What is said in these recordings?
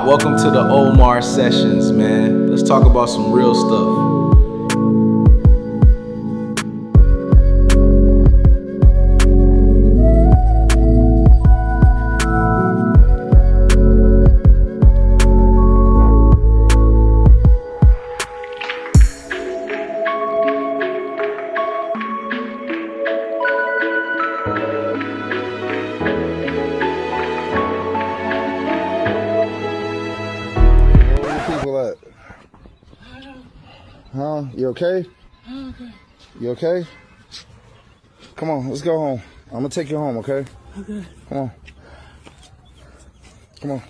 Welcome to the Omar Sessions, man. Let's talk about some real stuff. Huh? You okay? Okay. You okay? Come on, let's go home. I'm gonna take you home, okay? Okay. Come on. Come on.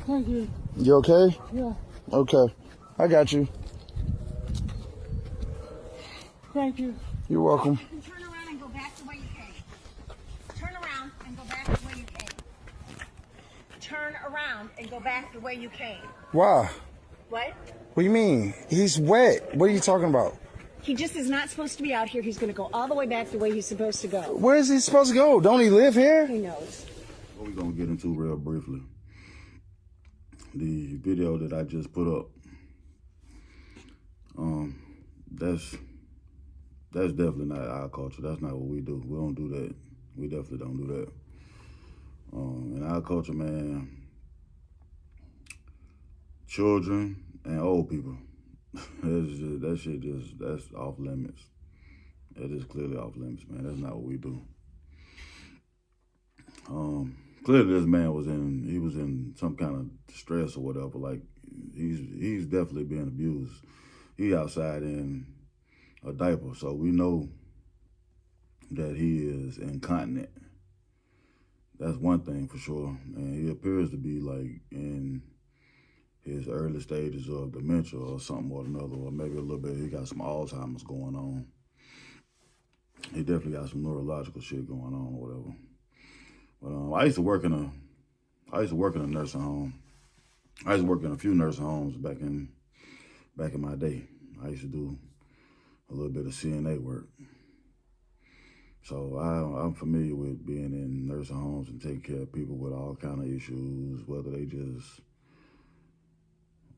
Thank you. You okay? Yeah. Okay. I got you. Thank you. You're welcome. Turn around and go back the way you came. Turn around and go back the way you came. Turn around and go back the way you came. Why? What? What do you mean? He's wet. What are you talking about? He just is not supposed to be out here. He's going to go all the way back the way he's supposed to go. Where is he supposed to go? Don't he live here? He knows. What we're gonna get into real briefly. The video that I just put up, that's definitely not our culture. That's not what we do. We don't do that. We definitely don't do that. In our culture, man, children and old people, that's off limits. That is clearly off limits, man. That's not what we do. Clearly this man was in some kind of distress or whatever. Like he's definitely being abused. He outside in a diaper, so we know that he is incontinent. That's one thing for sure. And he appears to be like in his early stages of dementia or something or another, or maybe a little bit. He got some Alzheimer's going on. He definitely got some neurological shit going on or whatever. But I used to work in a nursing home. I used to work in a few nursing homes back in my day. I used to do a little bit of CNA work. So I'm familiar with being in nursing homes and taking care of people with all kind of issues, whether they just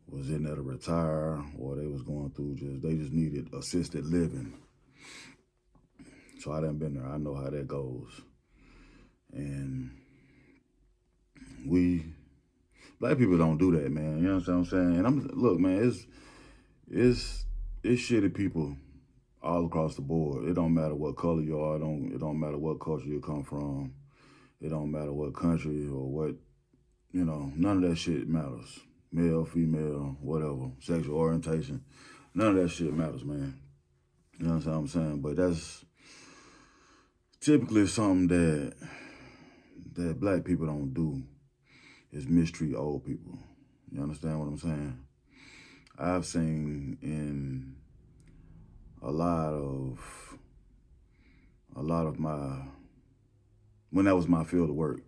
was in there to retire or they was going through they just needed assisted living. So I done been there. I know how that goes. And black people don't do that, man. You know what I'm saying? And look, man, it's shitty people all across the board. It don't matter what color you are. It don't matter what culture you come from. It don't matter what country or what, none of that shit matters. Male, female, whatever, sexual orientation. None of that shit matters, man. You know what I'm saying? But that's typically something that black people don't do, is mistreat old people. You understand what I'm saying? I've seen in a lot of my, when that was my field of work,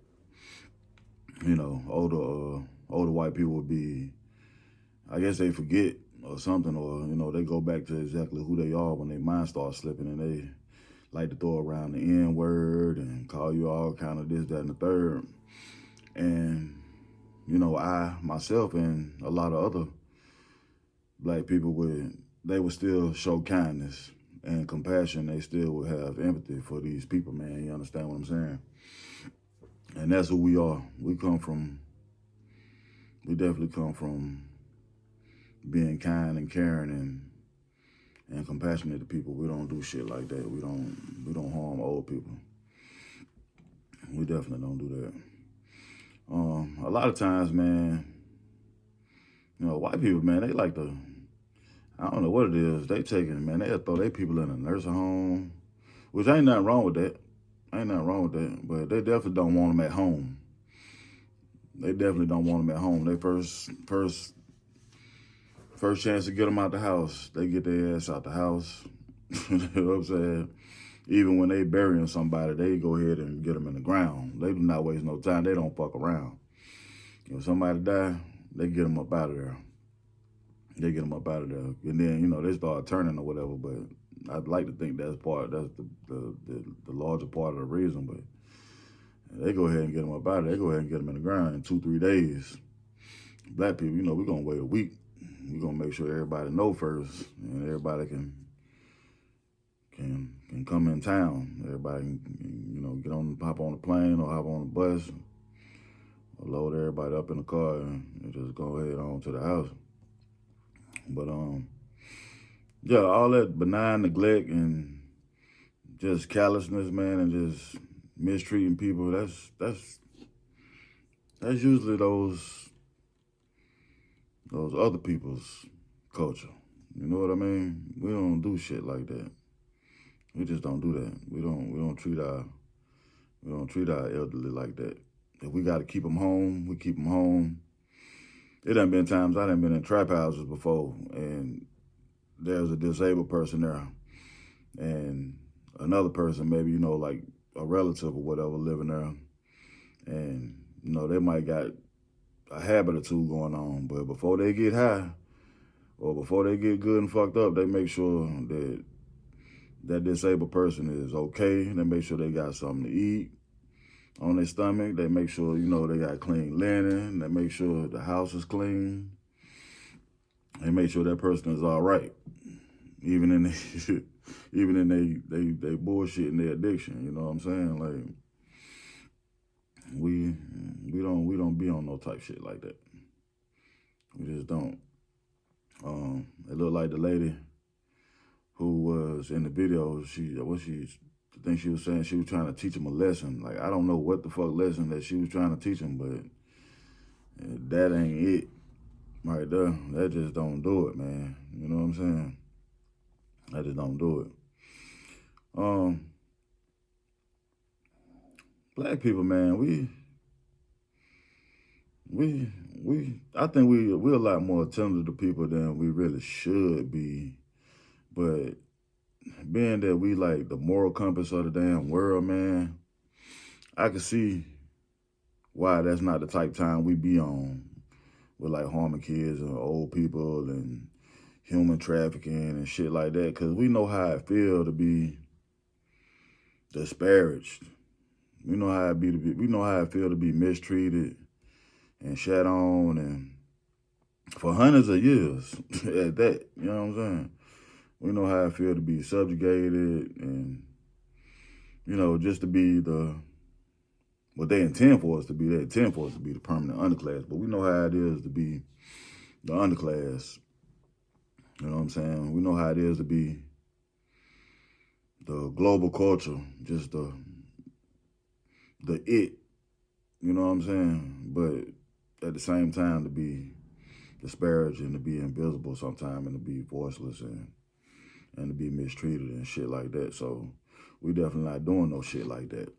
older white people would be, I guess they forget or something, or, they go back to exactly who they are when their mind starts slipping, and they like to throw around the N-word and call you all kind of this, that, and the third. And, I, myself, and a lot of other black people they would still show kindness and compassion. They still would have empathy for these people, man. You understand what I'm saying? And that's who we are. We definitely come from being kind and caring and compassionate to people. We don't do shit like that. We don't harm old people. We definitely don't do that. A lot of times, man, white people, man, they like to, I don't know what it is, they'll throw their people in a nursing home, which ain't nothing wrong with that. But they definitely don't want them at home. They definitely don't want them at home. They first chance to get them out the house, they get their ass out the house. You know what I'm saying? Even when they burying somebody, they go ahead and get them in the ground. They do not waste no time. They don't fuck around. If somebody die, they get them up out of there. They get them up out of there. And then, you know, they start turning or whatever, but I'd like to think that's the larger part of the reason, but they go ahead and get them up out of there. They go ahead and get them in the ground in 2-3 days. Black people, you know, we're going to wait a week. We're going to make sure everybody know first and everybody can come in town. Everybody can, you know, hop on the plane or hop on the bus or load everybody up in the car and just go ahead on to the house. But, yeah, all that benign neglect and just callousness, man, and just mistreating people, that's usually those other people's culture. You know what I mean? We don't do shit like that. We just don't do that. We don't treat our elderly like that. If we got to keep them home, we keep them home. It done been times I done been in trap houses before, and there's a disabled person there, and another person, maybe, you know, like a relative or whatever, living there, and, you know, they might got a habit or two going on, but before they get high or before they get good and fucked up, they make sure that that disabled person is okay. They make sure they got something to eat on their stomach. They make sure, you know, they got clean linen. They make sure the house is clean. They make sure that person is all right, even in they bullshit and their addiction. You know what I'm saying? Like, we don't be on no type shit like that. We just don't. It looked like the lady who was in the video, I think she was saying she was trying to teach him a lesson. Like, I don't know what the fuck lesson that she was trying to teach him, but that ain't it right there. That just don't do it, man. You know what I'm saying? I just don't do it. Black people, man, I think we're a lot more attentive to people than we really should be. But being that we like the moral compass of the damn world, man, I can see why that's not the type time we be on with like harming kids and old people and human trafficking and shit like that. Cause we know how it feel to be disparaged. We know how it feel to be mistreated and shat on, and for hundreds of years at that, you know what I'm saying? We know how it feel to be subjugated and, you know, just to be what they intend for us to be. They intend for us to be the permanent underclass, but we know how it is to be the underclass. You know what I'm saying? We know how it is to be the global culture, just the it, you know what I'm saying? But at the same time, to be disparaged and to be invisible sometimes and to be voiceless and to be mistreated and shit like that. So we definitely not doing no shit like that.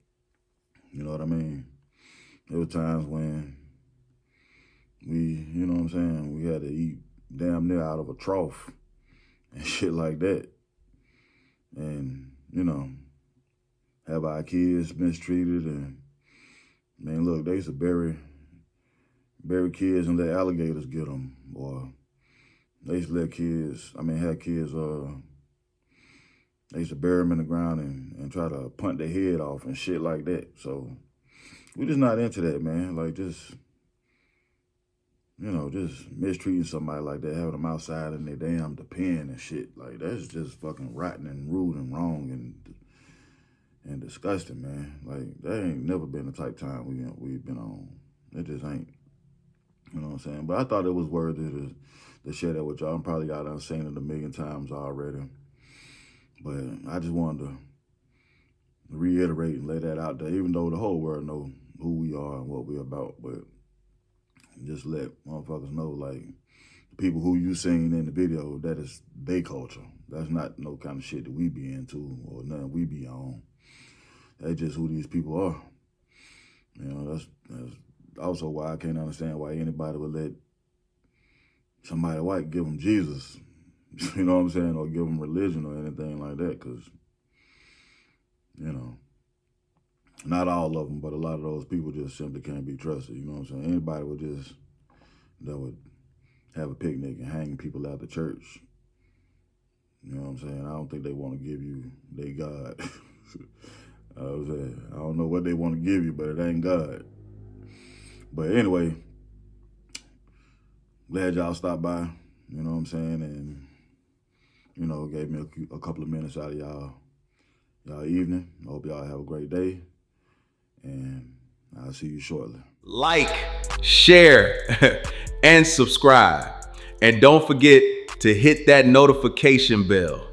You know what I mean? There were times when you know what I'm saying, we had to eat damn near out of a trough and shit like that. And, you know, have our kids mistreated and, man, look, they used to bury kids and let alligators get them. Or they used to have kids, they used to bury them in the ground and try to punt their head off and shit like that. So we're just not into that, man. Like, just, you know, just mistreating somebody like that, having them outside in their damn pen and shit. Like, that's just fucking rotten and rude and wrong and disgusting, man. Like, that ain't never been the type time we've been on. It just ain't. You know what I'm saying? But I thought it was worthy to share that with y'all. I'm probably got unseen it a million times already. But I just wanted to reiterate and lay that out there, even though the whole world know who we are and what we're about. But just let motherfuckers know, like, the people who you seen in the video, that is their culture. That's not no kind of shit that we be into or nothing we be on. That's just who these people are. You know, that's also why I can't understand why anybody would let somebody white give them Jesus, you know what I'm saying, or give them religion or anything like that, because you know, not all of them, but a lot of those people just simply can't be trusted. You know what I'm saying? Anybody that would have a picnic and hang people out the church. You know what I'm saying? I don't think they want to give you their God. I don't know what they want to give you, but it ain't God. But anyway, glad y'all stopped by. You know what I'm saying? And, you know, gave me a couple of minutes out of y'all evening. I hope y'all have a great day. And I'll see you shortly. Like, share, and subscribe. And don't forget to hit that notification bell.